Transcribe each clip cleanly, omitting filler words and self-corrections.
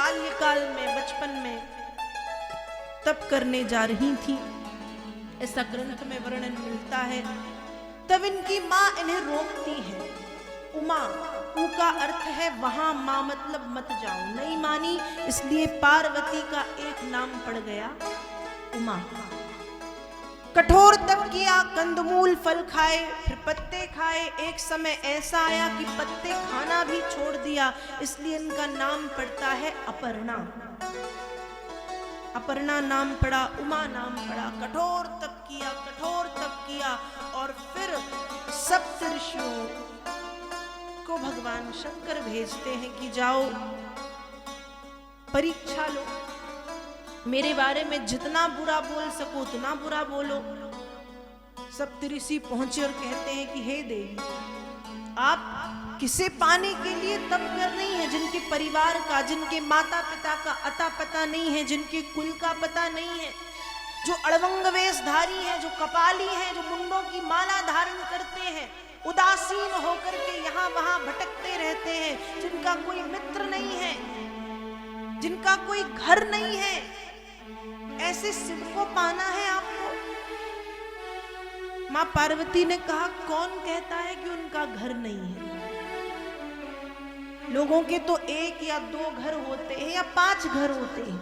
बाल्यकाल में, बचपन में तप करने जा रही थी, ऐसा ग्रंथ में वर्णन मिलता है। तब इनकी माँ इन्हें रोकती है। उमा, ऊ का अर्थ है वहां, माँ मतलब मत जाओ। नहीं मानी, इसलिए पार्वती का एक नाम पड़ गया उमा। कठोर तप किया, कंदमूल फल खाए, फिर पत्ते खाए। एक समय ऐसा आया कि पत्ते खाना भी छोड़ दिया, इसलिए इनका नाम पड़ता है अपर्णा। अपर्णा नाम पड़ा, उमा नाम पड़ा। कठोर तप किया, कठोर तप किया, और फिर सप्तऋषियों को भगवान शंकर भेजते हैं कि जाओ परीक्षा लो, मेरे बारे में जितना बुरा बोल सको उतना बुरा बोलो। सप्तऋषि पहुंचे और कहते हैं कि हे देवी, आप किसे पाने के लिए तप कर रही हैं, जिनके परिवार का, जिनके माता पिता का अता पता नहीं है, जिनके कुल का पता नहीं है, जो अड़वंग वेशधारी हैं, जो कपाली हैं, जो मुंडों की माला धारण करते हैं, उदासीन होकर के यहाँ वहां भटकते रहते हैं, जिनका कोई मित्र नहीं है, जिनका कोई घर नहीं है, ऐसे शिव को पाना है आपको। मां पार्वती ने कहा, कौन कहता है कि उनका घर नहीं है? लोगों के तो 1 या 2 घर होते हैं या 5 घर होते हैं,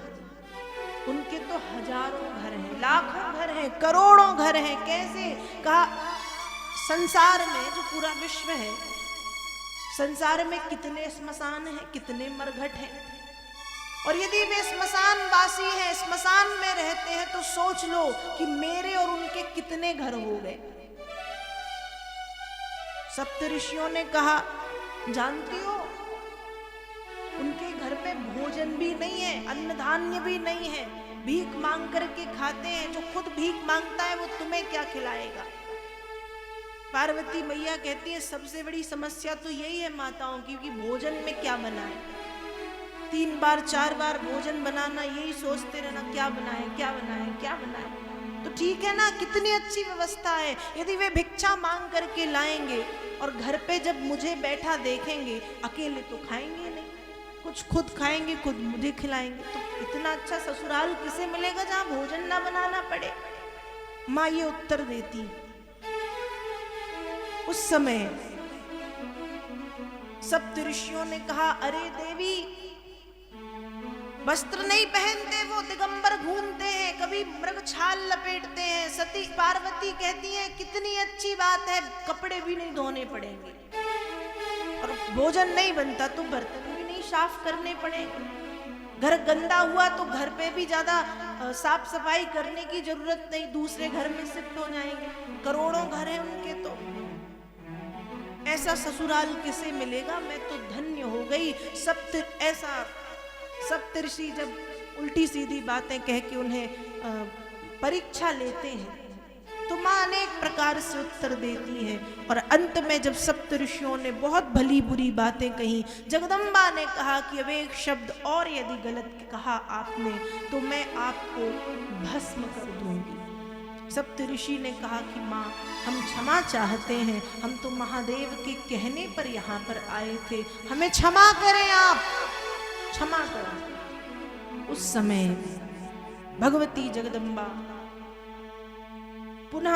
उनके तो हजारों घर हैं, लाखों घर हैं, करोड़ों घर हैं। कैसे? कहा, संसार में जो पूरा विश्व है, संसार में कितने स्मशान हैं, कितने मरघट हैं, और यदि वे स्मशान वासी हैं, स्मशान में रहते हैं, तो सोच लो कि मेरे और उनके कितने घर हो गए। सप्तऋषियों ने कहा, जानती हो, उनके घर में भोजन भी नहीं है, अन्न धान्य भी नहीं है, भीख मांग करके खाते हैं। जो खुद भीख मांगता है वो तुम्हें क्या खिलाएगा? पार्वती मैया कहती है, सबसे बड़ी समस्या तो यही है माताओं की, कि भोजन में क्या बनाए। 3 बार 4 बार भोजन बनाना, यही सोचते रहना, क्या बनाए, क्या बनाए, क्या बनाए। तो ठीक है ना, कितनी अच्छी व्यवस्था है। यदि वे भिक्षा मांग करके लाएंगे और घर पे जब मुझे बैठा देखेंगे, अकेले तो खाएंगे नहीं, कुछ खुद खाएंगे, खुद मुझे खिलाएंगे, तो इतना अच्छा ससुराल किसे मिलेगा जहां भोजन ना बनाना पड़े। माँ ये उत्तर देती। उस समय सप्तऋषियों ने कहा, अरे देवी, वस्त्र नहीं पहनते वो, दिगंबर घूमते हैं, कभी मृग छाल लपेटते हैं। सती पार्वती कहती हैं, कितनी अच्छी बात है, कपड़े भी नहीं धोने पड़ेंगे, और भोजन नहीं बनता तो बर्तन भी नहीं साफ करने पड़ेंगे। घर गंदा हुआ तो घर पे भी ज्यादा साफ सफाई करने की जरूरत नहीं, दूसरे घर में शिफ्ट हो जाएंगे। करोड़ों घर हैं उनके, तो ऐसा ससुराल किसे मिलेगा? मैं तो धन्य हो गई। सप्तऋषि जब उल्टी सीधी बातें कह के उन्हें परीक्षा लेते हैं, तो माँ अनेक प्रकार से उत्तर देती है, और अंत में जब सप्तऋषियों ने बहुत भली बुरी बातें कही, जगदम्बा ने कहा कि अब एक शब्द और यदि गलत कहा आपने तो मैं आपको भस्म कर दूंगी। सप्तऋषि ने कहा कि माँ, हम क्षमा चाहते हैं, हम तो महादेव के कहने पर यहाँ पर आए थे, हमें क्षमा करें, आप क्षमा करें। उस समय भगवती जगदम्बा पुनः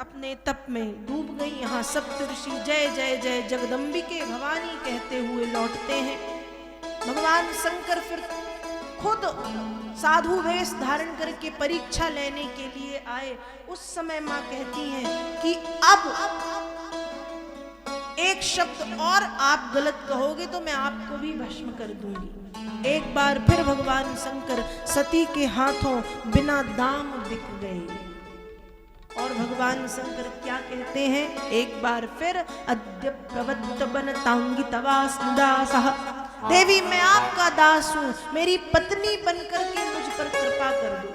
अपने तप में डूब गई। यहाँ सप्तऋषि जय जय जय जगदम्बिके भवानी कहते हुए लौटते हैं। भगवान शंकर फिर खुद साधु वेश धारण करके परीक्षा लेने के लिए आए। उस समय माँ कहती हैं कि अब एक शब्द और आप गलत कहोगे तो मैं आपको भी भस्म कर दूंगी। एक बार फिर भगवान शंकर सती के हाथों बिना दाम बिक गए। और भगवान शंकर क्या कहते हैं, एक बार फिर, अद्य प्रवत्त बनतांगी तवास्नुदासः, देवी मैं आपका दास हूं, मेरी पत्नी बनकर के मुझ पर कृपा कर दो।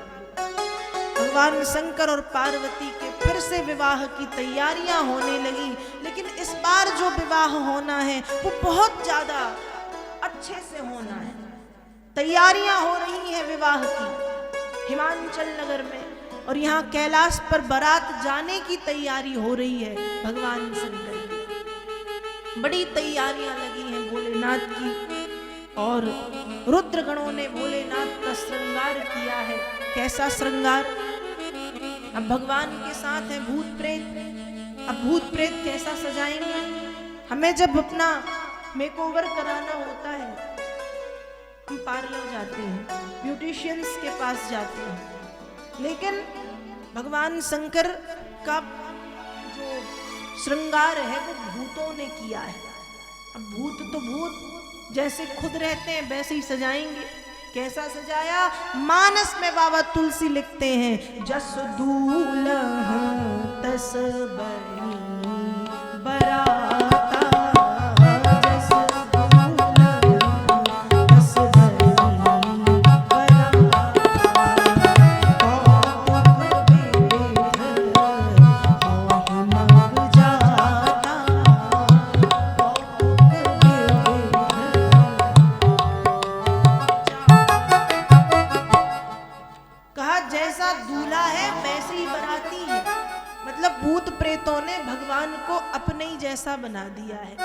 भगवान शंकर और पार्वती के फिर से विवाह की तैयारियां होने लगी, लेकिन इस बार जो विवाह होना है वो बहुत ज्यादा अच्छे से होना है। तैयारियां हो रही हैं विवाह की हिमाचल नगर में, और यहाँ कैलाश पर बारात जाने की तैयारी हो रही है। भगवान शंकर की बड़ी तैयारियां लगी हैं भोलेनाथ की। और रुद्रगणों ने भोलेनाथ का श्रृंगार किया है। कैसा श्रृंगार? अब भगवान के साथ है भूत प्रेत। अब भूत प्रेत कैसा सजाएंगे? हमें जब अपना मेकओवर कराना होता है, हम पार्लर जाते हैं, ब्यूटिशियंस के पास जाते हैं, लेकिन भगवान शंकर का जो श्रृंगार है वो भूतों ने किया है। अब भूत तो भूत जैसे खुद रहते हैं वैसे ही सजाएंगे। कैसा सजाया? मानस में बाबा तुलसी लिखते हैं, जस दूल्हा तस बनी बराता, जस दूल्हा तस बनी बराता, कौतुक बेधर होहि मंग जाता, कौतुक बेधर। कहा जैसा दूल्हा है वैसे ही बराती है। मतलब भूत प्रेतों ने भगवान को अपने ही जैसा बना दिया है।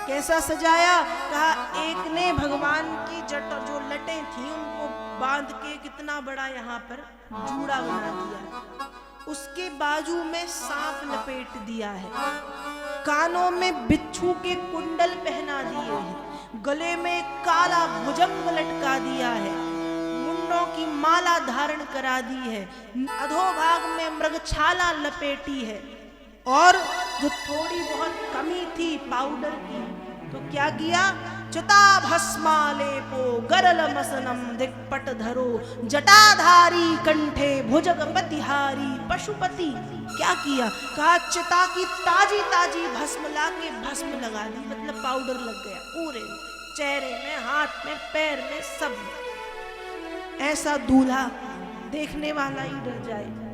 कैसा सजाया? कहा एक ने भगवान की जट जो लटें थी उनको बांध के कितना बड़ा यहाँ पर जूड़ा बना दिया, उसके बाजू में सांप लपेट दिया है, कानों में बिच्छू के कुंडल पहना दिए हैं, गले में काला भुजंग लटका दिया है, मुंडों की माला धारण करा दी है, अधोभाग में मृगछाला लपेटी है, और जो थोड़ी बहुत कमी थी पाउडर की तो क्या किया? चिता भस्मालेपो गरल मसनम दिक्पट धरो जटाधारी कंठे भुजगपतिहारी पशुपति। क्या किया? कहा चिता की ताजी ताजी भस्म लाके भस्म लगा दी, मतलब पाउडर लग गया पूरे चेहरे में, हाथ में, पैर में, सब में। ऐसा दूल्हा देखने वाला ही डर जाए।